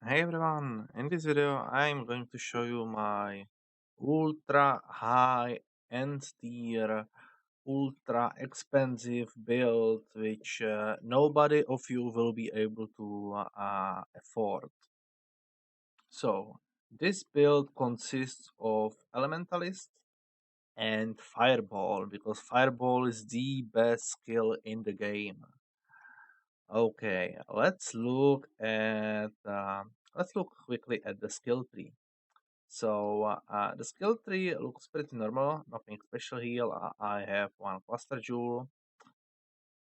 Hey everyone, in this video I'm going to show you my ultra high end tier, ultra expensive build which nobody of you will be able to afford. So this build consists of Elementalist and Fireball because Fireball is the best skill in the game. Okay, let's look quickly at the skill tree. So the skill tree looks pretty normal, nothing special here. I have one cluster jewel,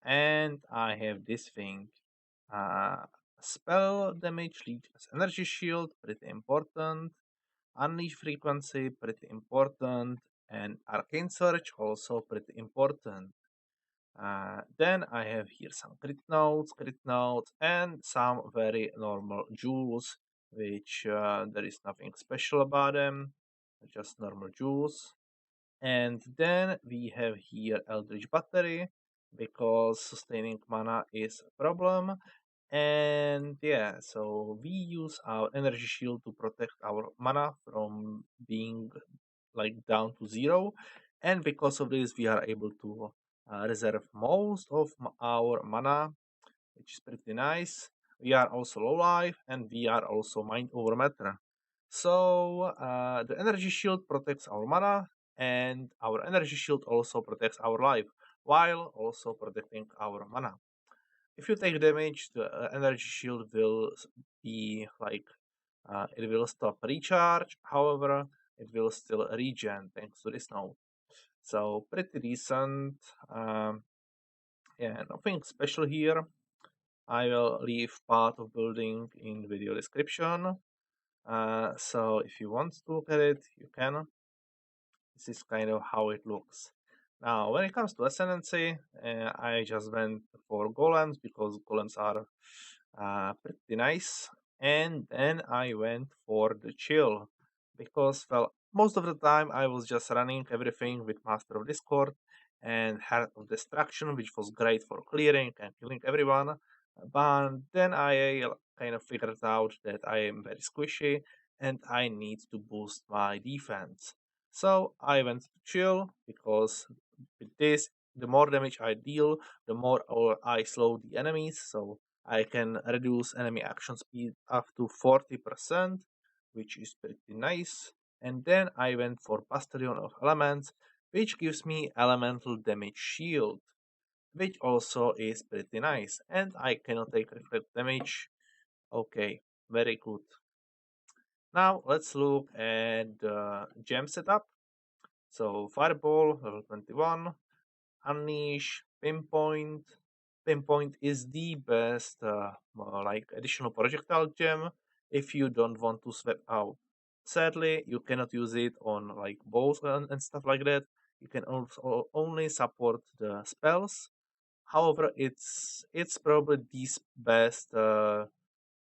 and I have this thing. Uh, Spell damage, leech as energy shield, pretty important. Unleash frequency, pretty important. And arcane surge, also pretty important. Then I have here some crit notes, and some very normal jewels, which there is nothing special about them, just normal jewels. And then we have here Eldritch Battery, because sustaining mana is a problem. And yeah, so we use our energy shield to protect our mana from being like down to zero, and because of this we are able to reserve most of our mana, which is pretty nice. We are also low life, and we are also mind over matter. So the energy shield protects our mana, and our energy shield also protects our life while also protecting our mana. If you take damage, the energy shield will be like it will stop recharge. However, it will still regen thanks to this node. So pretty decent. Yeah, nothing special here. I will leave part of building in video description. So if you want to look at it, you can. This is kind of how it looks. Now, when it comes to Ascendancy, I just went for golems because golems are pretty nice. And then I went for the chill because, well, most of the time I was just running everything with Master of Discord and Heart of Destruction, which was great for clearing and killing everyone. But then I kind of figured out that I am very squishy and I need to boost my defense. So I went to chill because with this, the more damage I deal, the more I slow the enemies. So I can reduce enemy action speed up to 40%, which is pretty nice. And then I went for Bastion of Elements, which gives me elemental damage shield, which also is pretty nice. And I cannot take reflect damage. Okay, very good. Now let's look at the gem setup. So Fireball, level 21, Unleash, Pinpoint. Pinpoint is the best like additional projectile gem if you don't want to swap out. Sadly, you cannot use it on like bows and stuff like that. You can also only support the spells. However, it's probably the best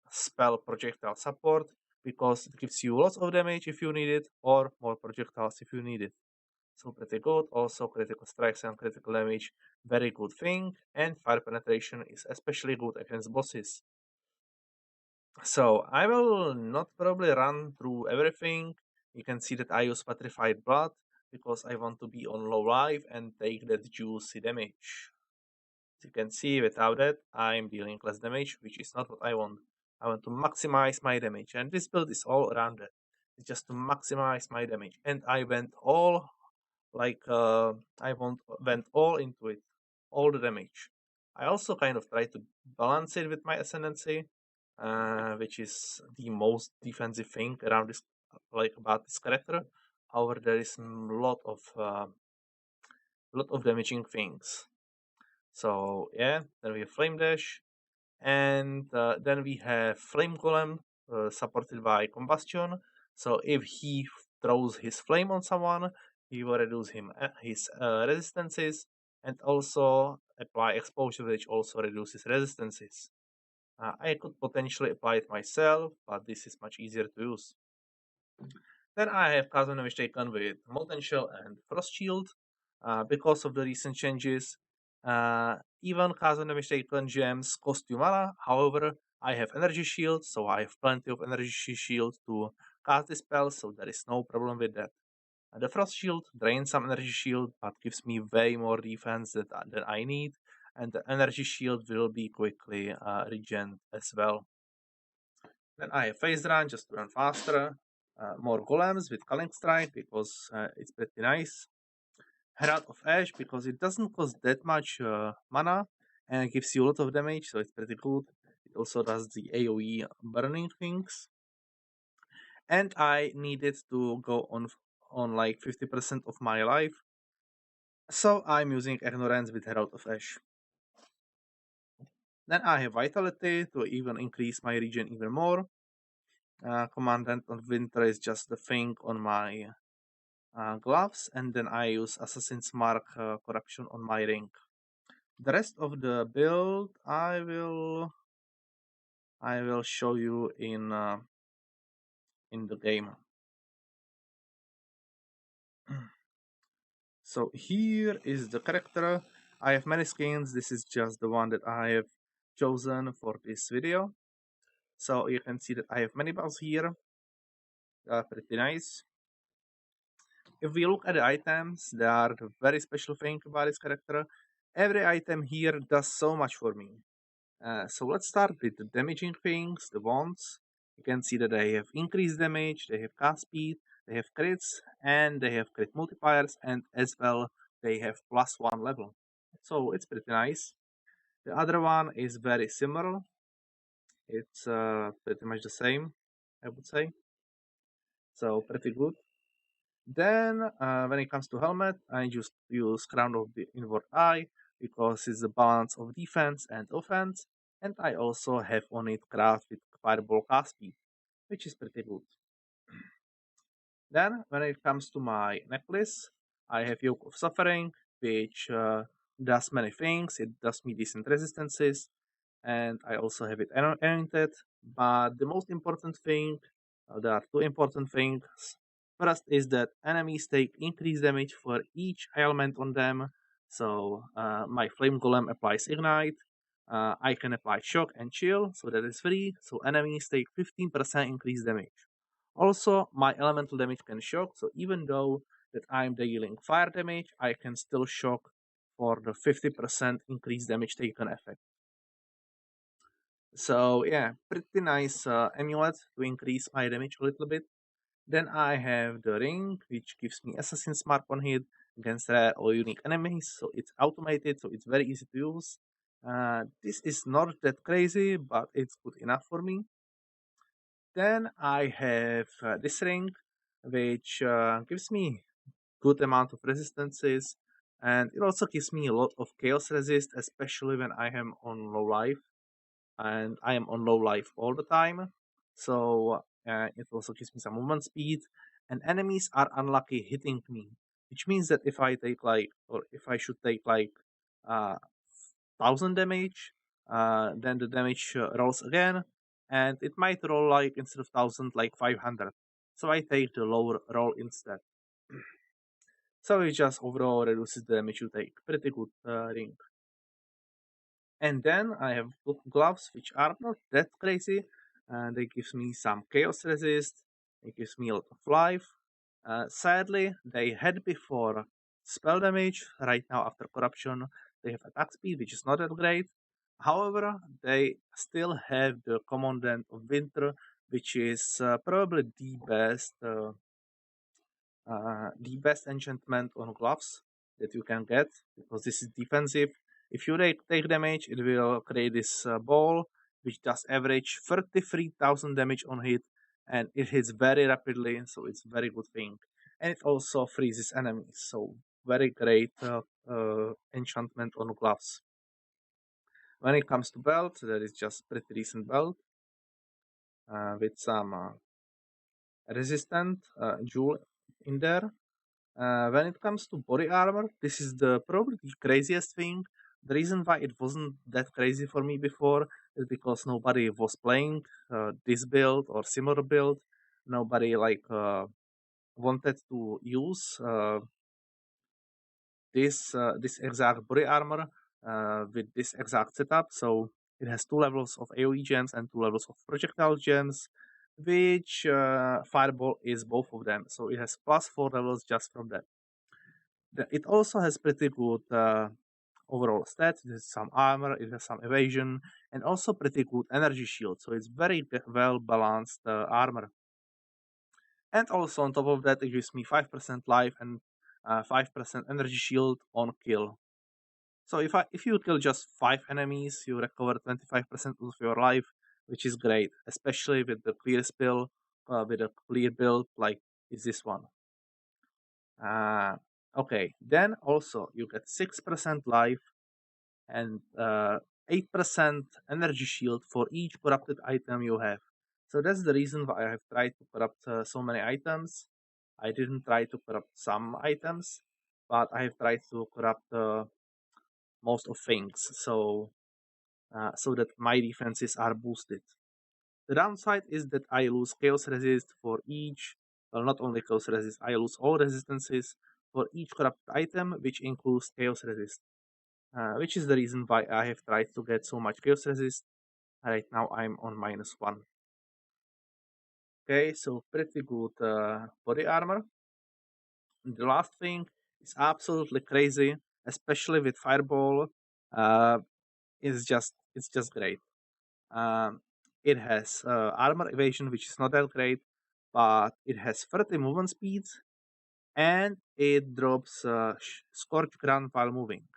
spell projectile support because it gives you lots of damage if you need it, or more projectiles if you need it. So pretty good. Also critical strikes and critical damage, very good thing. And fire penetration is especially good against bosses. So I will not probably run through everything. You can see that I use petrified blood because I want to be on low life and take that juicy damage. As you can see, without that, I'm dealing less damage, which is not what I want. I want to maximize my damage, and this build is all around that. It's just to maximize my damage, and I went all like went all into it, all the damage. I also kind of try to balance it with my Ascendancy, which is the most defensive thing around this, like about this character. However, there is a lot of damaging things. So yeah, then we have Flame Dash, and then we have Flame Golem, supported by Combustion. So if he throws his flame on someone, he will reduce his resistances, and also apply Exposure, which also reduces resistances. I could potentially apply it myself, but this is much easier to use. Then I have Cosmic Mistaken with Molten Shell and Frost Shield. Because of the recent changes, even Cosmic Mistaken gems cost you mana. However, I have energy shield, so I have plenty of energy shield to cast the spell, so there is no problem with that. The frost shield drains some energy shield, but gives me way more defense than I need, and the energy shield will be quickly regen as well. Then I have phase run just to run faster. More golems with Culling Strike because it's pretty nice. Herald of Ash because it doesn't cost that much mana and it gives you a lot of damage, so it's pretty good. It also does the AoE burning things. And I needed to go on like 50% of my life, so I'm using Ignorance with Herald of Ash. Then I have Vitality to even increase my regen even more. Commandant of Winter is just the thing on my gloves, and then I use Assassin's Mark Corruption on my ring. The rest of the build I will show you in the game. So here is the character. I have many skins. This is just the one that I have chosen for this video. So you can see that I have many buffs here. Pretty nice. If we look at the items, they are the very special thing about this character. Every item here does so much for me. So let's start with the damaging things, the wands. You can see that they have increased damage, they have cast speed, they have crits, and they have crit multipliers, and as well they have +1 level. So it's pretty nice. The other one is very similar. It's pretty much the same, I would say. So pretty good. Then when it comes to helmet, I just use Crown of the Inward Eye because it's a balance of defense and offense, and I also have on it craft with Fireball cast speed, which is pretty good. Then when it comes to my necklace, I have Yoke of Suffering, which does many things. It does me decent resistances, and I also have it anointed. But the most important thing, there are two important things. First is that enemies take increased damage for each ailment on them. So my Flame Golem applies Ignite. I can apply Shock and Chill, so that is free. So enemies take 15% increased damage. Also, my elemental damage can shock, so even though that I'm dealing fire damage, I can still shock for the 50% increased damage taken effect. So yeah, pretty nice amulet to increase my damage a little bit. Then I have the ring, which gives me Assassin's Mark on hit against rare or unique enemies. So it's automated, so it's very easy to use. This is not that crazy, but it's good enough for me. Then I have this ring, which gives me good amount of resistances, and it also gives me a lot of chaos resist, especially when I am on low life, and I am on low life all the time. So it also gives me some movement speed, and enemies are unlucky hitting me, which means that if I take like, or if I should take like 1000 damage, then the damage rolls again, and it might roll like instead of 1000, like 500. So I take the lower roll instead. So it just overall reduces the damage you take. Pretty good ring. And then I have gloves, which are not that crazy. They gives me some chaos resist. It gives me a lot of life. Sadly, they had before spell damage. Right now, after corruption, they have attack speed, which is not that great. However, they still have the Commandant of Winter, which is probably the best enchantment on gloves that you can get because this is defensive. If you take damage, it will create this ball which does average 33,000 damage on hit, and it hits very rapidly, so it's very good thing. And it also freezes enemies, so very great enchantment on gloves. When it comes to belt, there is just pretty decent belt with some resistant jewel in there. When it comes to body armor, this is the probably the craziest thing. The reason why it wasn't that crazy for me before is because nobody was playing this build or similar build. Nobody wanted to use this exact body armor with this exact setup. So It has 2 levels of AoE gems and 2 levels of projectile gems, which Fireball is both of them. So it has +4 levels just from that. It also has pretty good overall stats. It has some armor, it has some evasion, and also pretty good energy shield. So it's very well balanced armor. And also on top of that, it gives me 5% life and 5% energy shield on kill. So if you kill just 5 enemies, you recover 25% of your life, which is great, especially with the clear spell, with a clear build like is this one. Okay, then also you get 6% life and 8% energy shield for each corrupted item you have. So that's the reason why I have tried to corrupt so many items. I didn't try to corrupt some items, but I have tried to corrupt most of things, so that my defenses are boosted. The downside is that I lose chaos resist for each, well, not only chaos resist, I lose all resistances for each corrupted item, which includes chaos resist. Which is the reason why I have tried to get so much chaos resist. Right now I'm on -1. Okay, so pretty good body armor. And the last thing is absolutely crazy, especially with Fireball. Uh, it's just great. It has armor evasion, which is not that great, but it has 30 movement speeds, and it drops Scorch ground while moving,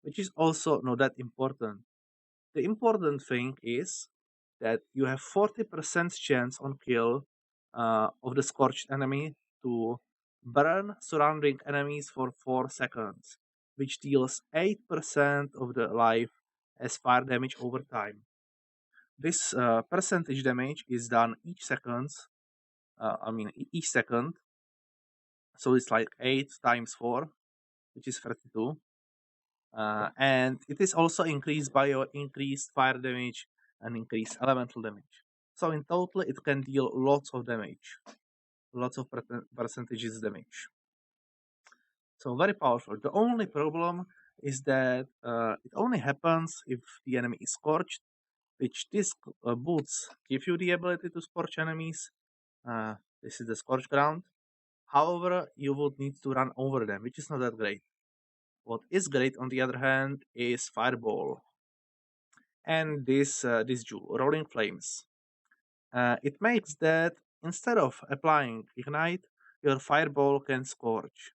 which is also not that important. The important thing is that you have 40% chance on kill of the Scorched enemy to burn surrounding enemies for 4 seconds, which deals 8% of the life as fire damage over time. This percentage damage is done each second. So it's like 8 times 4, which is 32. And it is also increased by your increased fire damage and increased elemental damage. So in total, it can deal lots of damage, lots of percentages damage. So very powerful. The only problem is that it only happens if the enemy is scorched, which these boots give you the ability to scorch enemies. This is the scorch ground. However, you would need to run over them, which is not that great. What is great, on the other hand, is Fireball and this jewel, Rolling Flames. It makes that instead of applying Ignite, your Fireball can Scorch.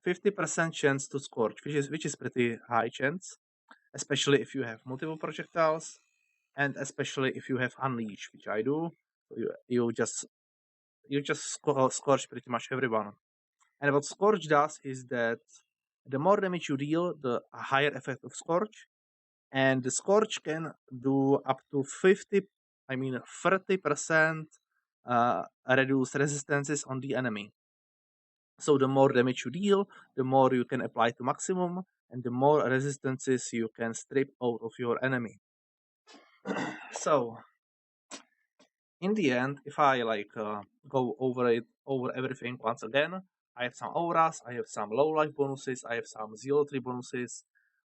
50% chance to Scorch, which is pretty high chance, especially if you have multiple projectiles, and especially if you have Unleash, which I do. You just scorch pretty much everyone. And what Scorch does is that the more damage you deal, the higher effect of Scorch. And the Scorch can do up to 30% reduce resistances on the enemy. So the more damage you deal, the more you can apply to maximum, and the more resistances you can strip out of your enemy. So in the end, if I go over everything once again, I have some auras, I have some low life bonuses, I have some zealotry bonuses,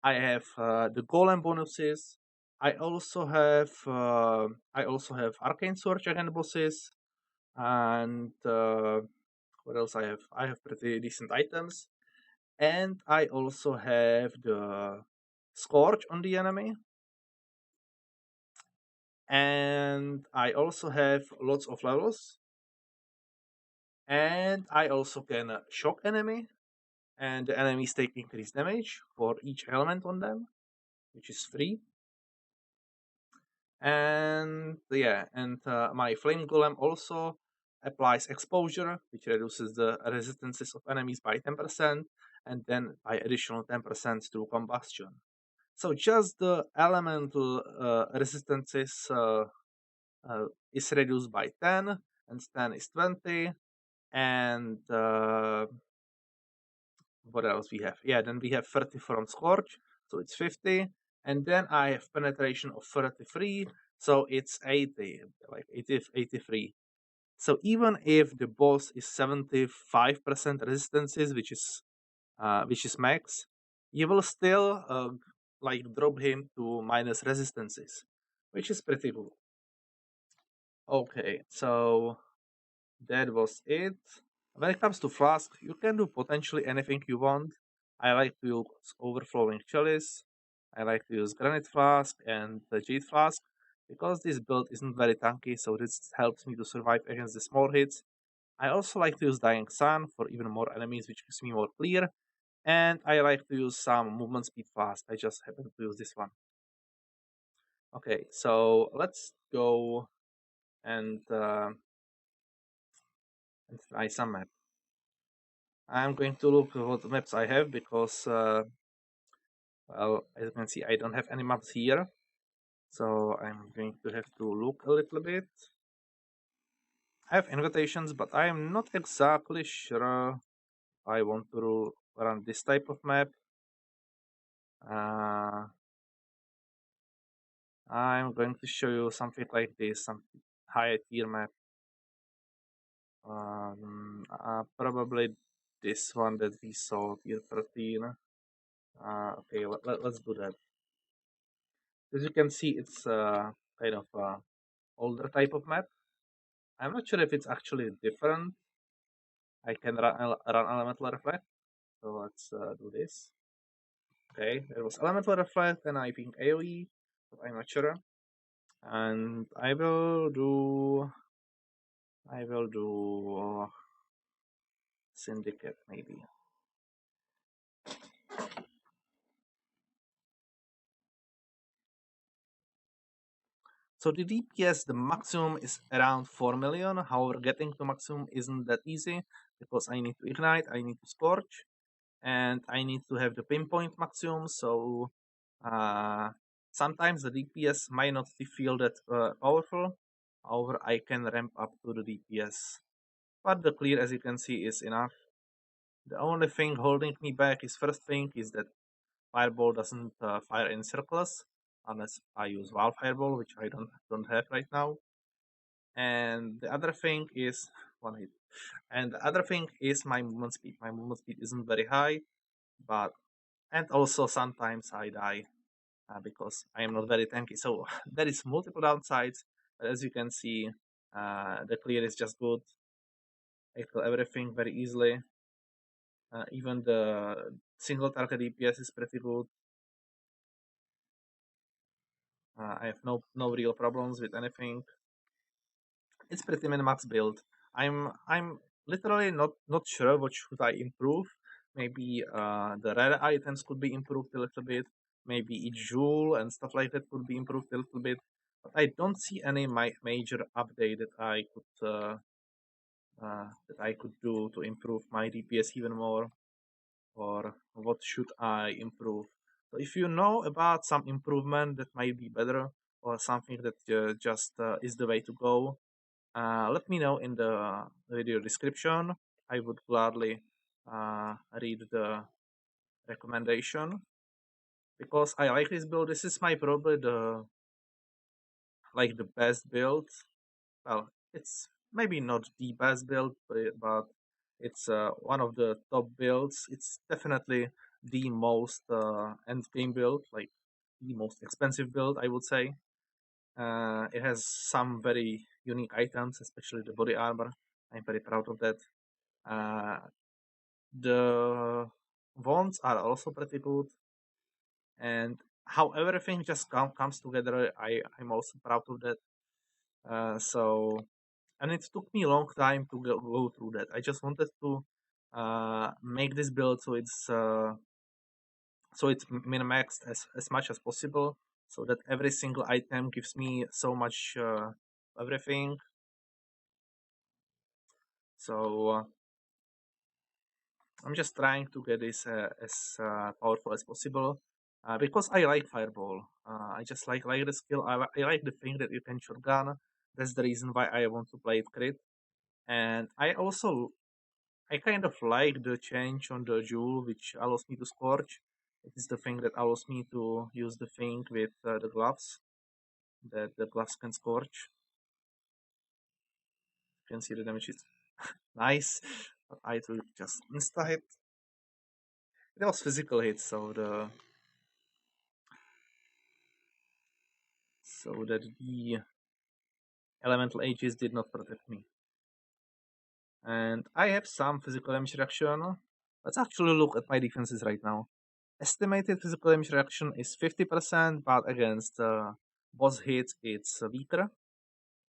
I have the golem bonuses. I also have arcane sword again bosses, and what else I have? I have pretty decent items, and I also have the Scorch on the enemy, and I also have lots of levels, and I also can shock enemy, and the enemies take increased damage for each element on them, which is free. And yeah, and my flame golem also applies exposure, which reduces the resistances of enemies by 10%, and then by additional 10% through combustion. So just the elemental resistances is reduced by 10, and 10 is 20, and what else we have? Yeah, then we have 30 from Scorch, so it's 50, and then I have penetration of 33, so it's 80, like 83. So even if the boss is 75% resistances, which is max, you will still drop him to minus resistances. which is pretty cool. Okay, so that was it. When it comes to Flask, you can do potentially anything you want. I like to use overflowing chalice. I like to use granite flask and the jade flask because this build isn't very tanky, so this helps me to survive against the small hits. I also like to use dying sun for even more enemies, which gives me more clear. And I like to use some movement speed flask. I just happen to use this one. Okay, so let's go and uh, and try some map. I'm going to look at what maps I have because, well, as you can see, I don't have any maps here. So I'm going to have to look a little bit. I have invitations, but I am not exactly sure I want to run this type of map. Uh, I'm going to show you something like this, some higher tier map. Probably this one that we saw, tier 13. Okay, let's do that. As you can see, it's kind of older type of map. I'm not sure if it's actually different. I can run elemental reflect. So let's do this. Okay, there was elemental reflect and I think AoE, but I'm not sure. And I will do syndicate maybe. So the DPS, the maximum is around 4 million. However, getting to maximum isn't that easy because I need to ignite, I need to scorch, and I need to have the pinpoint maximum. So uh, sometimes the DPS might not feel that powerful. However, I can ramp up to the DPS. But the clear, as you can see, is enough. The only thing holding me back is first thing is that Fireball doesn't fire in circles unless I use Wild Fireball, which I don't have right now. And the other thing is one hit. And the other thing is my movement speed. My movement speed isn't very high, but and also sometimes I die because I am not very tanky. So there is multiple downsides. But as you can see, the clear is just good. I kill everything very easily. Even the single target DPS is pretty good. I have no real problems with anything. It's pretty min-max build. I'm literally not sure what should I improve. Maybe the rare items could be improved a little bit. Maybe each jewel and stuff like that could be improved a little bit. But I don't see any major update that I could do to improve my DPS even more, or what should I improve. So if you know about some improvement that might be better, or something that just is the way to go, let me know in the video description. I would gladly read the recommendation because I like this build. This is my probably the best build. Well, it's maybe not the best build, but it's one of the top builds. It's definitely the most end game build, like the most expensive build, I would say. It has some very unique items, especially the body armor. I'm very proud of that. Uh, the wands are also pretty good, and how everything just comes together, I'm also proud of that. So, and it took me a long time to go through that. I just wanted to make this build so it's min-maxed as much as possible, so that every single item gives me so much everything. So I'm just trying to get this as powerful as possible because I like Fireball. I just like the skill. I like the thing that you can shotgun. That's the reason why I want to play it crit. And I kind of like the change on the jewel, which allows me to scorch. It is the thing that allows me to use the thing with the gloves, that the gloves can scorch. You can see the damage is nice, but I took just insta hit. It was physical hit, so that the elemental ages did not protect me. And I have some physical damage reduction. Let's actually look at my defenses right now. Estimated physical damage reduction is 50%, but against boss hits it's weaker.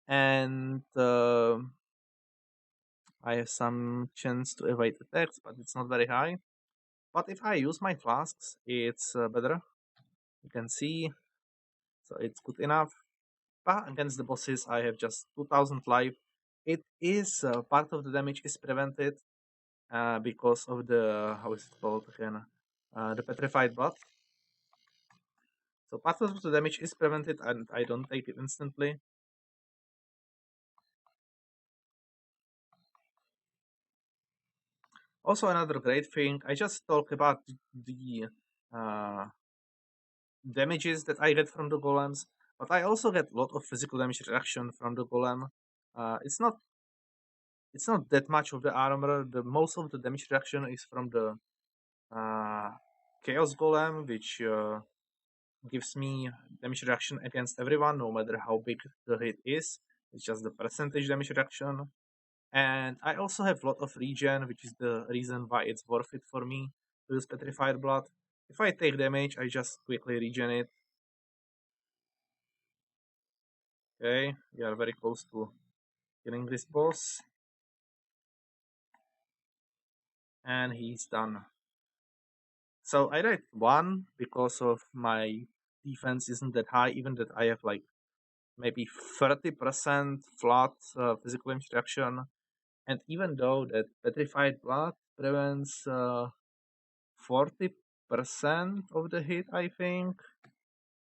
And I have some chance to evade attacks, but it's not very high. But if I use my flasks, it's better. You can see, so it's good enough. But against the bosses, I have just 2000 life. It is part of the damage is prevented because of the how is it called again? The petrified buff. So part of the damage is prevented, and I don't take it instantly. Also, another great thing, I just talk about the uh, damages that I get from the golems, but I also get a lot of physical damage reduction from the golem. It's not that much of the armor. The most of the damage reduction is from the uh, chaos golem, which gives me damage reduction against everyone, no matter how big the hit is. It's just the percentage damage reduction. And I also have a lot of regen, which is the reason why it's worth it for me to use Petrified Blood. If I take damage, I just quickly regen it. Okay, we are very close to killing this boss. And he's done. So I died 1 because of my defense isn't that high, even that I have like maybe 30% flat physical interaction. And even though that Petrified Blood prevents 40% of the hit, I think.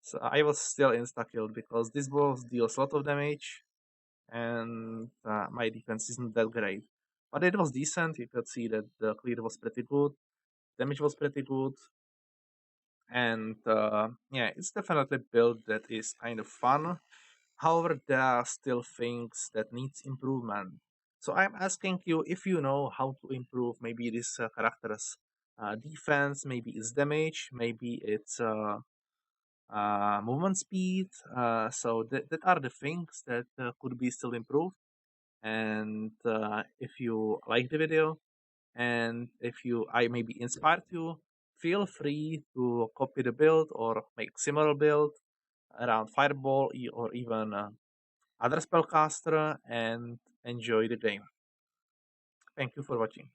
So I was still insta-killed because this boss deals a lot of damage and my defense isn't that great. But it was decent, you could see that the clear was pretty good, damage was pretty good, and yeah, it's definitely a build that is kind of fun. However, there are still things that needs improvement. So I'm asking you if you know how to improve maybe this character's defense, maybe its damage, maybe its movement speed. So that are the things that could be still improved. And if you like the video, and if you I maybe inspired you, feel free to copy the build or make similar build around Fireball or even other spellcaster and enjoy the game. Thank you for watching.